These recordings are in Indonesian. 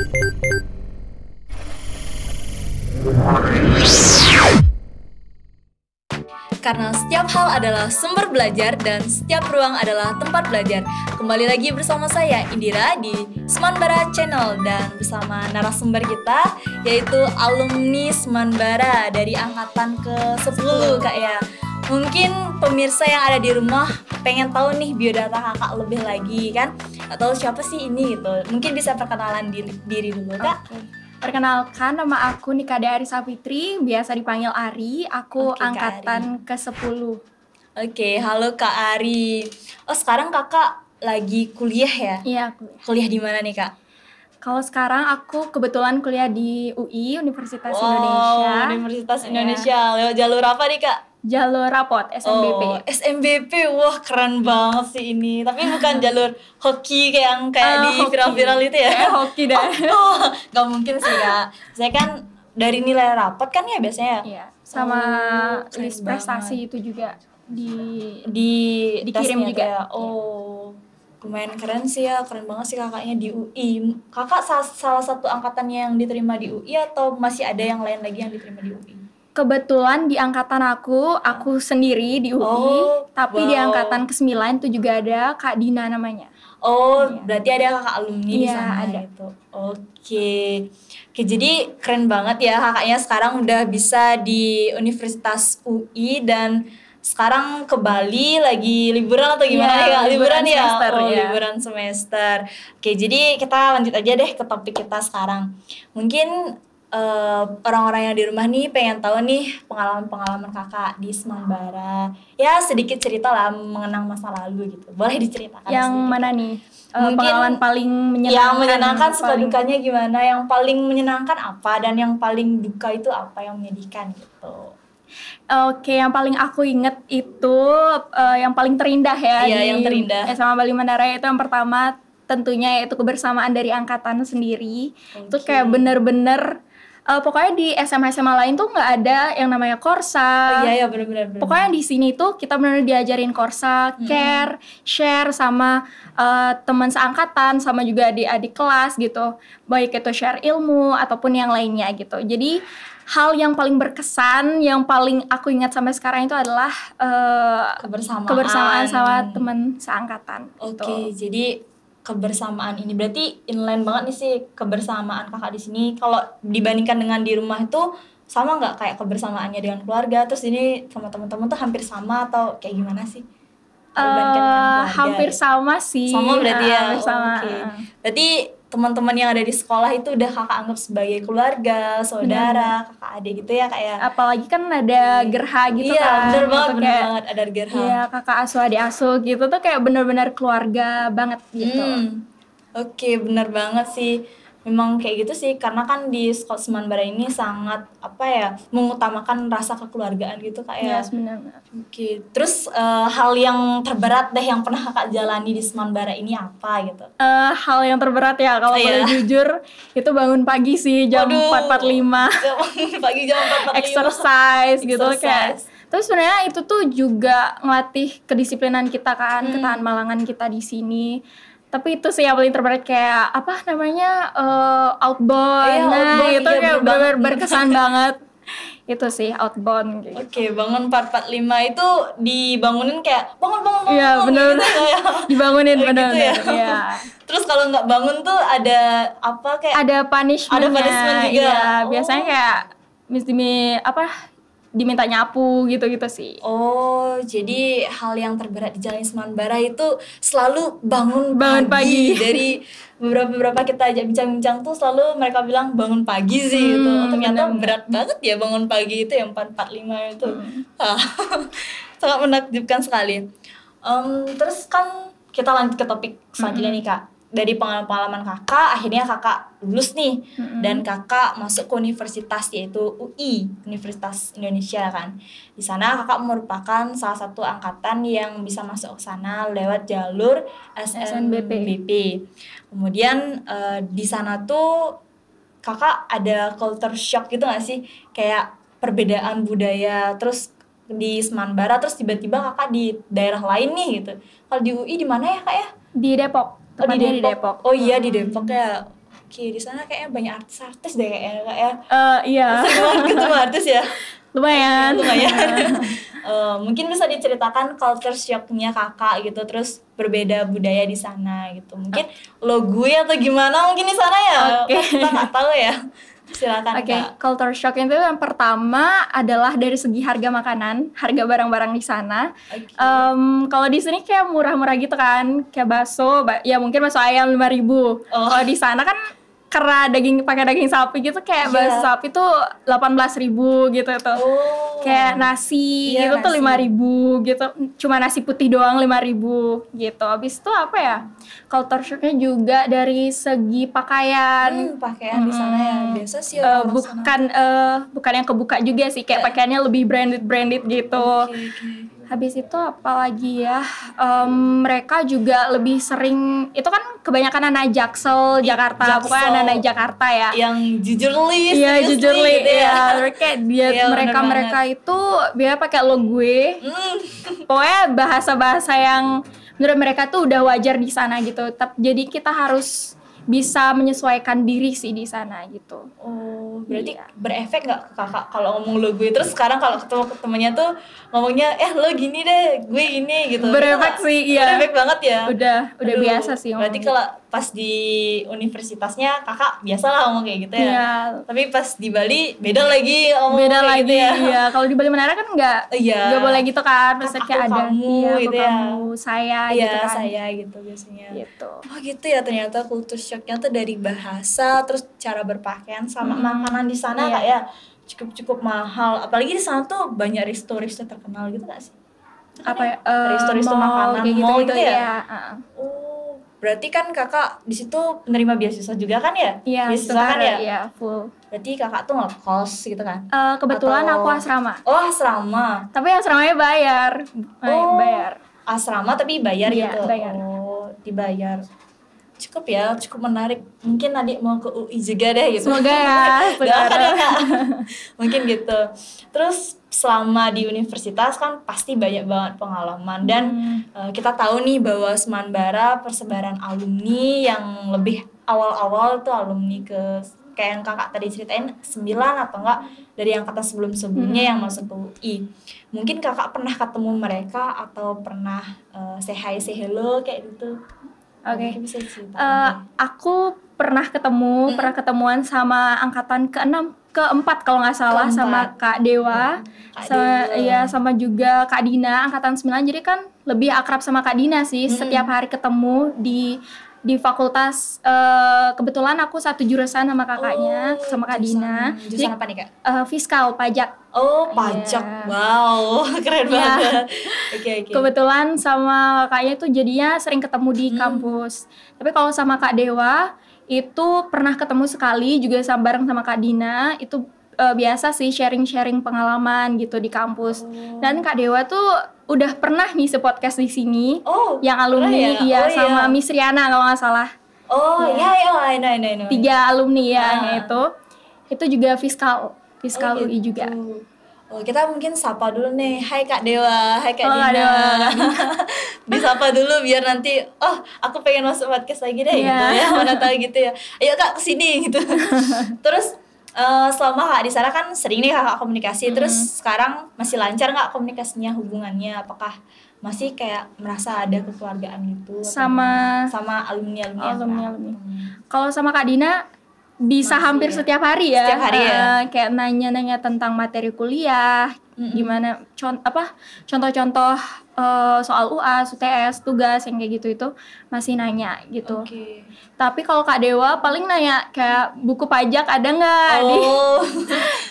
Karena setiap hal adalah sumber belajar dan setiap ruang adalah tempat belajar. Kembali lagi bersama saya Indira di Semanbara Channel dan bersama narasumber kita yaitu alumni Semanbara dari angkatan ke-10 Kak ya. Mungkin pemirsa yang ada di rumah pengen tahu nih biodata kakak lebih lagi kan, atau siapa sih ini gitu. Mungkin bisa perkenalan diri dulu Kak. Okay. Perkenalkan, nama aku Nikada Arisa Fitri, biasa dipanggil Ari. Aku angkatan ke-10. Oke, halo Kak Ari. Oh, sekarang kakak lagi kuliah ya? Iya, kuliah. Kuliah di mana nih Kak? Kalau sekarang aku kebetulan kuliah di UI, Universitas Indonesia. Universitas Indonesia. Lewat jalur apa nih Kak? Jalur rapot, SNBP. Oh, SNBP, wah keren banget sih ini. Tapi bukan jalur hoki kayak di viral-viral itu ya? Kayak hoki dah. Gak mungkin sih Kak. Saya kan dari nilai rapot kan ya biasanya. Iya, sama list prestasi itu juga dikirim juga. Ya. Oh, lumayan keren sih ya, keren banget sih kakaknya di UI. Kakak salah satu angkatan yang diterima di UI atau masih ada yang lain lagi yang diterima di UI? Kebetulan di angkatan aku sendiri di UI, tapi di angkatan ke-9 itu juga ada Kak Dina namanya. Oh, iya. Berarti ada kakak alumni di sana ada. gitu. Oke, jadi keren banget ya kakaknya sekarang udah bisa di Universitas UI dan sekarang ke Bali lagi liburan atau gimana nih Kak? Liburan ya? Semester, liburan semester. Oke, jadi kita lanjut aja deh ke topik kita sekarang. Mungkin orang-orang yang di rumah nih pengen tahu nih pengalaman-pengalaman kakak di Semanbara. Ya sedikit cerita lah mengenang masa lalu gitu. Boleh diceritakan yang sedikit. Mana nih? Mungkin pengalaman paling menyenangkan. Yang menyenangkan suka dukanya gimana? Yang paling menyenangkan apa? Dan yang paling duka itu apa? Yang menyedihkan gitu. Oke, yang paling aku inget itu yang paling terindah ya. Iya, yang terindah. SMA Bali Mandara itu yang pertama tentunya yaitu kebersamaan dari angkatan sendiri. Itu kayak bener-bener pokoknya di SMA lain tuh nggak ada yang namanya Korsa. Iya benar-benar. Pokoknya di sini tuh kita benar diajarin Korsa, care, share sama teman seangkatan, sama juga adik-adik kelas gitu. Baik itu share ilmu ataupun yang lainnya gitu. Jadi hal yang paling berkesan, yang paling aku ingat sampai sekarang itu adalah kebersamaan sama teman seangkatan. Oke, jadi kebersamaan ini berarti inline banget nih sih kebersamaan kakak di sini. Kalau dibandingkan dengan di rumah itu sama nggak kayak kebersamaannya dengan keluarga? Terus ini sama teman-teman tuh hampir sama atau kayak gimana sih? Hampir sama sih. Sama berarti ya. Sama. Okay. Berarti teman-teman yang ada di sekolah itu udah kakak anggap sebagai keluarga, saudara, kakak adik gitu ya Kak ya. Apalagi kan ada gerha gitu iya, kan. Iya, bener banget ada gerha. Iya, kakak asuh adik asuh gitu tuh kayak bener-bener keluarga banget gitu. Oke, bener banget sih. Memang kayak gitu sih, karena kan di Semanbara ini sangat mengutamakan rasa kekeluargaan gitu Kak ya. Iya, sebenarnya. Oke, terus hal yang terberat deh yang pernah kakak jalani di Semanbara ini apa gitu? Hal yang terberat ya kalau boleh jujur itu bangun pagi sih jam 4.45. Pagi jam 4.45. Exercise gitu kayak. Terus sebenarnya itu tuh juga ngelatih kedisiplinan kita kan, ketahan malangan kita di sini. Tapi itu sih yang paling terberat kayak outbound. Outbound itu kayak bener-bener berkesan banget. Itu sih outbound gitu. Oke, bangun 4.45 itu dibangunin kayak bangun. Iya, bener. Gitu, ya. Dibangunin bener. Gitu ya. Terus kalau nggak bangun tuh ada apa kayak? Ada punishment. Ada punishment juga. Iya, biasanya kayak mesti diminta nyapu gitu-gitu sih. Oh, jadi hal yang terberat di Jalan Semanbara itu selalu bangun pagi. Dari beberapa kita ajak bincang-bincang tuh selalu mereka bilang bangun pagi sih gitu. Ternyata berat banget ya bangun pagi itu yang 4.45 itu. Sangat menakjubkan sekali. Terus kan kita lanjut ke topik selanjutnya nih Kak. Dari pengalaman kakak, akhirnya kakak lulus nih dan kakak masuk ke universitas yaitu UI, Universitas Indonesia kan. Di sana kakak merupakan salah satu angkatan yang bisa masuk ke sana lewat jalur SNBP. Kemudian di sana tuh kakak ada culture shock gitu nggak sih? Kayak perbedaan budaya, terus di Semanbara terus tiba-tiba kakak di daerah lain nih gitu. Kalau di UI di mana ya Kak ya? Di Depok. Tepatnya di Depok. Oh iya di Depok ya. Oke, di sana kayaknya banyak artis-artis deh kayaknya Kak ya. Iya. Sering banget ketemu artis ya. Lumayan. Mungkin bisa diceritakan culture shock-nya Kakak gitu, terus berbeda budaya di sana gitu. Mungkin lo gue atau gimana mungkin di sana ya. Kan kita nggak tahu ya. Silakan Kak. Culture shock itu yang pertama adalah dari segi harga makanan, harga barang-barang di sana. Kalau di sini kayak murah-murah gitu kan, kayak bakso, ya mungkin bakso ayam 5.000. Kalau di sana kan karena pakai daging sapi gitu, kayak bakso sapi tuh 18.000 gitu tuh. Kayak nasi gitu tuh 5.000 gitu. Cuma nasi putih doang 5.000 gitu. Habis itu apa ya? Culture shocknya juga dari segi pakaian. Pakaian di sana ya biasa sih bukan yang kebuka juga sih, kayak pakaiannya lebih branded gitu. Habis itu apalagi ya, mereka juga lebih sering, itu kan kebanyakan anak Jaksel, Jakarta, bukan anak Jakarta ya. Yang jujurly, gitu ya. Kayak mereka bener itu biasa pakai lo gue. Pokoknya bahasa-bahasa yang menurut mereka tuh udah wajar di sana gitu. Jadi kita harus bisa menyesuaikan diri sih di sana gitu. Berarti berefek nggak ke Kakak kalau ngomong lo gue, terus sekarang kalau ketemu temennya tuh ngomongnya lo gini deh, gue gini gitu. Berefek sih, iya. Berefek banget ya. Udah biasa sih. Berarti kalau pas di universitasnya Kakak biasa lah ngomong kayak gitu ya. Iya. Tapi pas di Bali beda lagi ngomong lagi gitu ya. Iya. Kalau di Bali Menara kan nggak boleh gitu kan. Biasanya kayak ada kamu gitu ya. Kamu, saya gitu kan. Saya gitu biasanya. Gitu. Gitu ya, ternyata culture shocknya tuh dari bahasa, terus cara berpakaian sama makanan di sana Kak ya. Cukup mahal. Apalagi di sana tuh banyak resto-resto terkenal gitu gak sih? Apa ya? Resto-resto makanan, kayak mall gitu ya. Berarti kan Kakak di situ penerima beasiswa juga kan ya? Iya, beasiswa kan ya? Iya, full. Berarti Kakak tuh ngekos gitu kan? Kebetulan aku asrama. Asrama. Tapi asramanya bayar. Bayar. Asrama tapi bayar gitu. Bayar. Dibayar. Cukup menarik. Mungkin adik mau ke UI juga deh gitu. Semoga ya. Doakan ya Kak. Mungkin gitu. Terus selama di universitas kan pasti banyak banget pengalaman. Dan kita tahu nih bahwa Semanbara persebaran alumni yang lebih awal-awal tuh alumni kayak yang Kakak tadi ceritain 9 atau enggak dari angkatan sebelum-sebelumnya yang masuk ke UI. Mungkin Kakak pernah ketemu mereka atau pernah say hi, say hello kayak gitu. Oke. Aku pernah ketemuan sama angkatan ke-4 kalau nggak salah, sama Kak Dewa, sama juga Kak Dina angkatan 9. Jadi kan lebih akrab sama Kak Dina sih. Setiap hari ketemu di fakultas. Kebetulan aku satu jurusan sama kakaknya, sama Kak Dina. Jurusan apa nih Kak? Fiskal, pajak. Pajak. Wow, keren banget. Oke. Kebetulan sama kakaknya tuh jadinya sering ketemu di kampus. Tapi kalau sama Kak Dewa itu pernah ketemu sekali juga bareng sama Kak Dina. Itu biasa sih sharing-sharing pengalaman gitu di kampus. Dan Kak Dewa tuh udah pernah ngisi podcast di sini. Yang alumni sama Miss Riana kalau nggak salah. I know. 3 alumni ya itu juga fiskal UI juga. Kita mungkin sapa dulu nih. Hai Kak Dewa, hai Kak Dina. Disapa dulu biar nanti aku pengen masuk podcast lagi deh gitu ya. Mana tahu gitu ya. Ayo Kak kesini gitu. Terus selama Kak di sana kan sering nih Kakak komunikasi. Terus sekarang masih lancar nggak komunikasinya, hubungannya? Apakah masih kayak merasa ada kekeluargaan gitu sama alumni? Kalau sama Kak Dina bisa hampir setiap hari ya. Setiap hari ya. Kayak nanya-nanya tentang materi kuliah, gimana contoh-contoh soal UAS, UTS, tugas yang kayak gitu itu masih nanya gitu. Tapi kalau Kak Dewa paling nanya kayak buku pajak ada nggak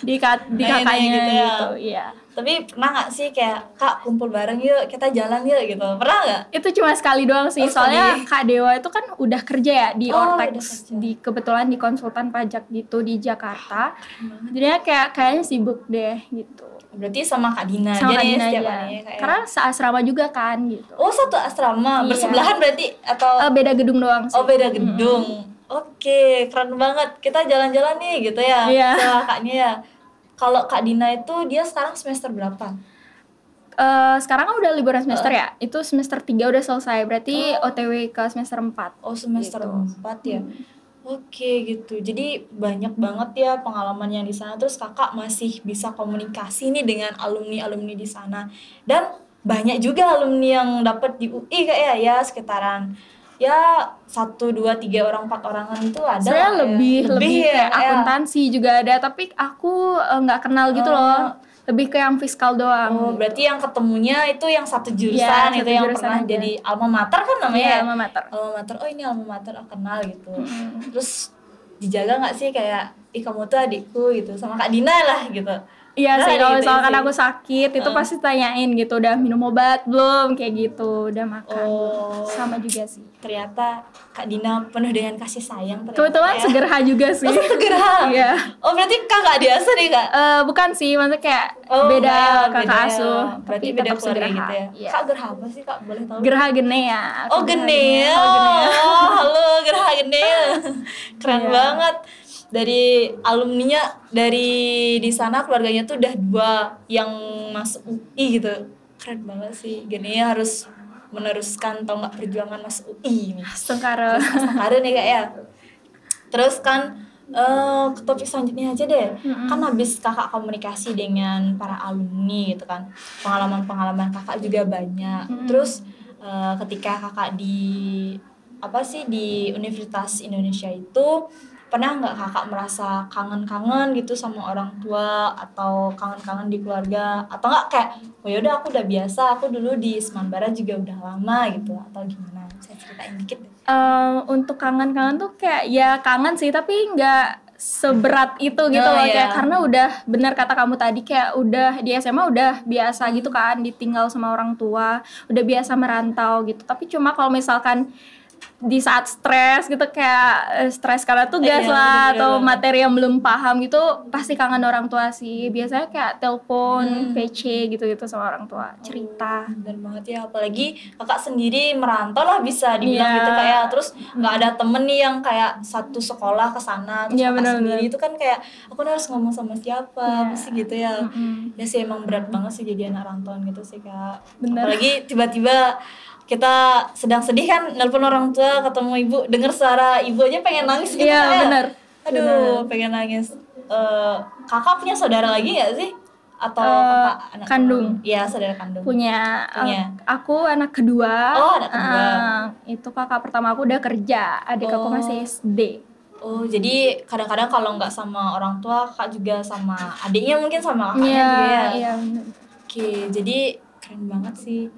di kakaknya gitu. Iya. Tapi pernah nggak sih kayak Kak kumpul bareng yuk, kita jalan yuk gitu? Pernah nggak? Itu cuma sekali doang sih. Soalnya Kak Dewa itu kan udah kerja ya di Ortex, kebetulan di konsultan pajak gitu di Jakarta. Jadinya kayaknya sibuk deh gitu. Berarti sama Kak Dina sama aja nih setiap aja. hari kayak. Karena seasrama juga kan gitu. Satu asrama bersebelahan berarti atau beda gedung doang sih. Beda gedung. Oke, keren banget. Kita jalan-jalan nih gitu ya. Sama kakaknya ya. Kalau Kak Dina itu dia sekarang semester berapa? Sekarang kan udah liburan semester ya. Itu semester 3 udah selesai. Berarti OTW ke semester 4. Semester 4 ya. Oke gitu. Jadi banyak banget ya pengalaman yang di sana. Terus kakak masih bisa komunikasi nih dengan alumni-alumni di sana. Dan banyak juga alumni yang dapat di UI kayak ya sekitaran ya 1, 2, 3 orang, 4 orangan itu ada Sebenarnya lah ya. lebih ya kayak Kak, ya. akuntansi juga ada, tapi aku nggak kenal gitu loh. Lebih ke yang fiskal doang. Oh, gitu. berarti yang ketemunya itu yang satu jurusan Ya, itu satu yang jurusan pernah aja. jadi alma mater kan namanya Iya, ya? alma mater. Alma mater. Oh, ini alma mater, aku kenal gitu. Terus dijaga nggak sih kayak ih kamu tuh adikku gitu sama Kak Dina lah gitu. Iya Nah, sih, kalau gitu misalkan sih. aku sakit itu pasti tanyain gitu, udah minum obat belum, kayak gitu, udah makan belum. Sama juga sih. Ternyata Kak Dina penuh dengan kasih sayang ternyata. Kebetulan ya. segerha juga sih. Oh, segera. Iya. Oh, berarti kakak biasa nih Kak? Bukan sih, maksudnya kayak Oh, beda enggak, kakak beda ya. asuh, Berarti tapi beda tetap keluarga segerha. gitu ya. Iya. Kak Gerha apa sih Kak? Boleh tahu? Gerha Genea. Oh, Genea. Oh, halo Gerha Genea. Keren Iya. banget. Dari alumninya dari di sana keluarganya tuh udah 2 yang masuk UI gitu. Keren banget sih. Genea harus meneruskan atau enggak perjuangan masuk UI nih. Sengkara. Astagfirullah nih Kak ya. Terus kan ke topik selanjutnya aja deh. Kan habis kakak komunikasi dengan para alumni gitu kan, pengalaman-pengalaman kakak juga banyak. Terus ketika kakak di di Universitas Indonesia itu pernah nggak kakak merasa kangen-kangen gitu sama orang tua atau kangen-kangen di keluarga, atau nggak kayak oh yaudah aku udah biasa, aku dulu di Semanbara juga udah lama gitu, atau gimana? Saya ceritain dikit deh. Untuk kangen-kangen tuh kayak ya kangen sih, tapi nggak seberat itu gitu loh, kayak karena udah benar kata kamu tadi, kayak udah di SMA udah biasa gitu kan ditinggal sama orang tua, udah biasa merantau gitu. Tapi cuma kalau misalkan di saat stres gitu, kayak stres karena tugas lah atau materi yang belum paham gitu, pasti kangen orang tua sih. Biasanya kayak telepon, PC gitu-gitu sama orang tua, cerita. Bener banget ya, apalagi kakak sendiri merantau lah bisa dibilang gitu kayak, terus nggak ada temen nih yang kayak satu sekolah ke sana, terus kakak sendiri itu kan kayak aku harus ngomong sama siapa, pasti gitu ya. Ya sih emang berat banget sih jadi anak rantauan gitu sih Kak. Apalagi tiba-tiba kita sedang sedih kan, nelpon orang tua, ketemu ibu, denger suara ibu aja pengen nangis gitu. Iya bener. Aduh, pengen nangis. Kakak punya saudara lagi nggak sih? Atau kakak anak kandung? Iya, saudara kandung. Punya. Aku anak kedua. Oh, anak kedua. Itu kakak pertama aku udah kerja, adik aku masih SD. Oh, jadi kadang-kadang kalau nggak sama orang tua, kakak juga sama adiknya, mungkin sama kakaknya juga ya. Iya bener. Oke, jadi keren banget sih.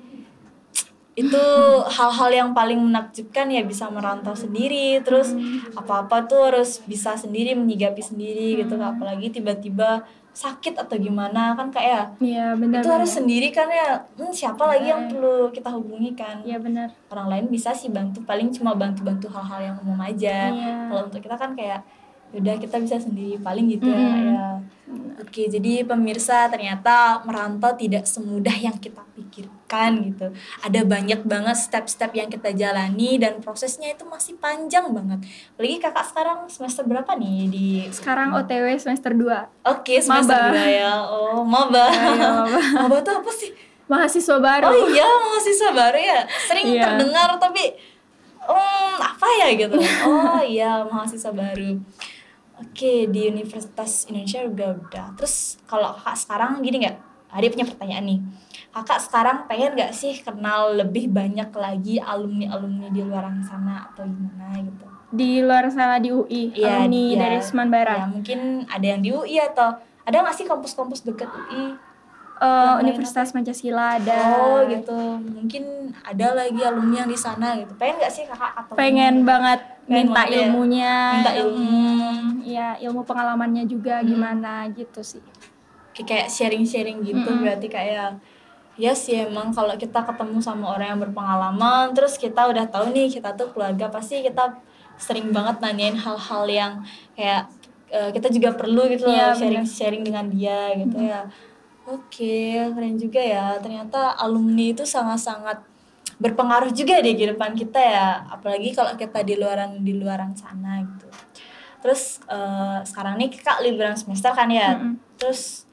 Itu hal-hal yang paling menakjubkan ya, bisa merantau sendiri, terus apa-apa tuh harus bisa sendiri menyikapi sendiri gitu, apalagi tiba-tiba sakit atau gimana kan kayak benar, itu harus sendiri kan ya. Siapa lagi yang perlu kita hubungi kan? Iya benar. Orang lain bisa sih bantu, paling cuma bantu-bantu hal-hal yang umum aja. Kalau untuk kita kan kayak udah kita bisa sendiri paling gitu ya. Oke, jadi pemirsa, ternyata merantau tidak semudah yang kita pikirkan gitu. Ada banyak banget step-step yang kita jalani dan prosesnya itu masih panjang banget. Apalagi kakak sekarang semester berapa nih di? Sekarang OTW semester 2. Oke, semester 2 ya. Oh, maba. Maba tuh apa sih? Mahasiswa baru. Oh iya, mahasiswa baru ya. Sering terdengar tapi apa ya gitu. Oh iya, mahasiswa baru. Oke, di Universitas Indonesia juga udah. Terus kalau kakak sekarang gini nggak? Dia punya pertanyaan nih. Kakak sekarang pengen nggak sih kenal lebih banyak lagi alumni-alumni di luar sana atau gimana gitu? Di luar sana di UI, alumni dari Semanbara. Ya, mungkin ada yang di UI atau ada nggak sih kampus-kampus dekat UI? Universitas Pancasila ada. Oh gitu, mungkin ada lagi alumni yang di sana gitu. Pengen nggak sih kakak atau? Pengen banget. Minta ilmunya, minta ilmu. Ya ilmu pengalamannya juga gimana gitu sih. Kayak sharing-sharing gitu. Berarti kayak ya sih emang kalau kita ketemu sama orang yang berpengalaman, terus kita udah tahu nih kita tuh keluarga, pasti kita sering banget nanyain hal-hal yang kayak kita juga perlu gitu loh, sharing-sharing dengan dia gitu ya. Oke, keren juga ya. Ternyata alumni itu sangat-sangat berpengaruh juga di kehidupan kita ya, apalagi kalau kita di luaran sana gitu. Terus sekarang nih kakak liburan semester kan ya, terus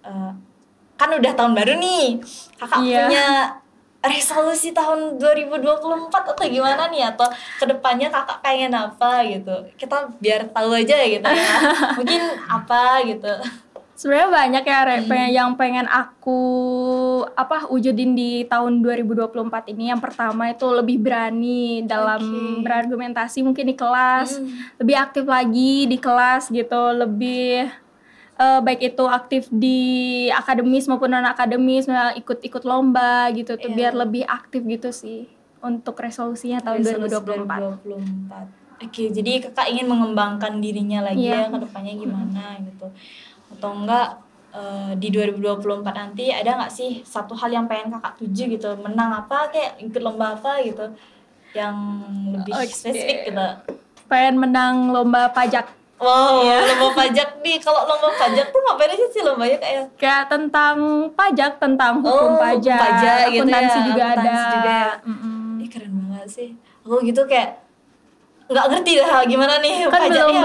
kan udah tahun baru nih, kakak punya resolusi tahun 2024 atau gimana nih, atau kedepannya kakak pengen apa gitu, kita biar tahu aja gitu ya. Mungkin apa gitu. Sebenarnya banyak ya yang pengen aku wujudin di tahun 2024 ini. Yang pertama itu lebih berani dalam berargumentasi mungkin di kelas, lebih aktif lagi di kelas gitu, lebih baik itu aktif di akademis maupun non akademis, ikut lomba gitu tuh, biar lebih aktif gitu sih untuk resolusinya tahun 2024. Oke, jadi kakak ingin mengembangkan dirinya lagi ya ke depannya gimana gitu. Atau enggak di 2024 nanti ada nggak sih satu hal yang pengen kakak tuju gitu, menang apa, kayak ikut lomba apa gitu yang lebih spesifik gitu. Pengen menang lomba pajak. Wow, lomba pajak nih. Kalau lomba pajak tuh ngapain aja sih lombanya kayak tentang pajak, tentang hukum pajak gitu akuntansi ya, juga akuntansi ada. Juga ya. Keren banget sih. Aku gitu kayak nggak ngerti dah gimana nih kan pajaknya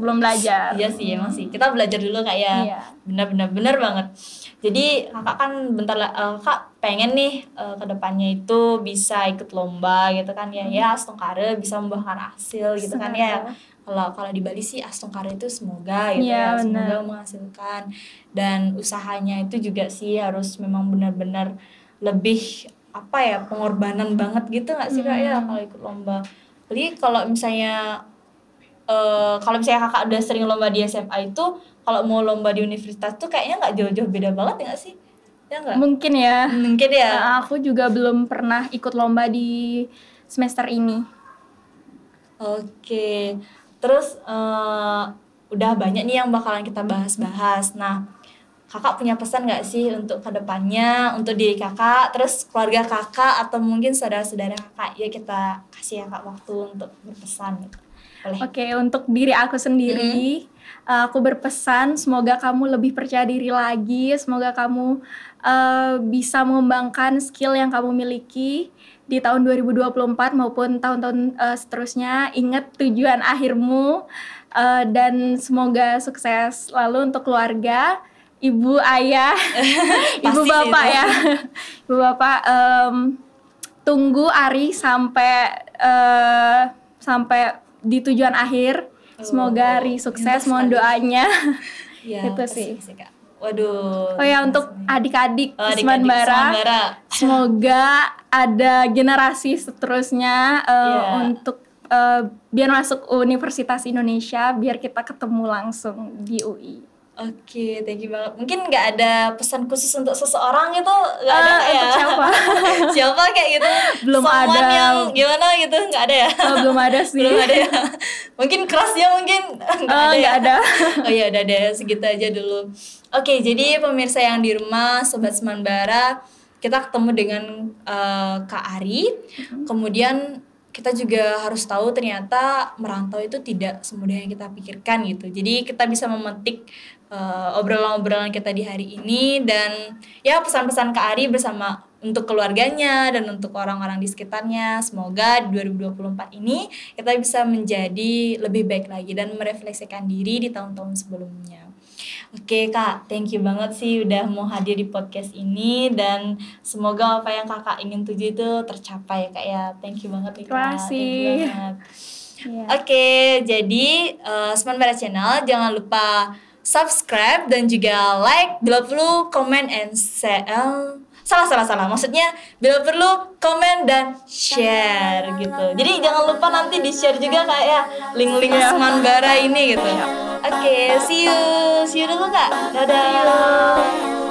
belum belajar. Iya sih, emang sih kita belajar dulu kayak benar banget. Jadi kakak kan kak pengen nih kedepannya itu bisa ikut lomba gitu kan ya, ya Astungkare bisa membuahkan hasil gitu kan ya. Kalau di Bali sih Astungkare itu semoga gitu ya, semoga menghasilkan, dan usahanya itu juga sih harus memang benar-benar lebih pengorbanan banget gitu nggak sih kak ya kalau ikut lomba. Jadi kalau misalnya kakak udah sering lomba di SMA itu, kalau mau lomba di universitas tuh kayaknya nggak jauh-jauh beda banget ya nggak sih? Ya nggak? Mungkin ya. Aku juga belum pernah ikut lomba di semester ini. Oke. Terus udah banyak nih yang bakalan kita bahas-bahas. Nah, kakak punya pesan nggak sih untuk kedepannya, untuk diri kakak, terus keluarga kakak, atau mungkin saudara-saudara kakak? Ya kita kasih kakak waktu untuk berpesan gitu. Oke, untuk diri aku sendiri, aku berpesan semoga kamu lebih percaya diri lagi, semoga kamu bisa mengembangkan skill yang kamu miliki di tahun 2024 maupun tahun-tahun seterusnya. Ingat tujuan akhirmu, dan semoga sukses. Lalu untuk keluarga, ibu, ayah, ibu bapak ya, ibu bapak, tunggu Ari sampai di tujuan akhir. Semoga Ari sukses, mohon doanya. Itu sih. Waduh. Oh ya, untuk adik-adik Semanbara, semoga ada generasi seterusnya untuk biar masuk Universitas Indonesia, biar kita ketemu langsung di UI. Oke, thank you banget. Mungkin nggak ada pesan khusus untuk seseorang gitu, nggak ada ya? Untuk siapa? Siapa kayak gitu? Belum ada. Yang gimana gitu, nggak ada ya? Belum ada sih. Belum ada ya? Mungkin kerasnya nggak ada. Oh ya, udah deh, segitu aja dulu. Oke, jadi pemirsa yang di rumah, Sobat Semanbara, kita ketemu dengan Kak Ari. Kemudian kita juga harus tahu ternyata merantau itu tidak semudah yang kita pikirkan gitu. Jadi kita bisa memetik obrolan-obrolan kita di hari ini, dan ya pesan-pesan Kak Ari bersama untuk keluarganya dan untuk orang-orang di sekitarnya. Semoga 2024 ini kita bisa menjadi lebih baik lagi dan merefleksikan diri di tahun-tahun sebelumnya. Oke Kak, thank you banget sih udah mau hadir di podcast ini, dan semoga apa yang kakak ingin tuju itu tercapai Kak ya. Thank you banget nih Kak. Terima kasih. Oke, jadi Semanbara Channel jangan lupa subscribe dan juga like, bila perlu comment and share. Salah. Maksudnya bila perlu komen dan share gitu. Jadi jangan lupa nanti di-share juga Kak ya link-link Semanbara ini gitu. Oke, see you dulu Kak. Dadah.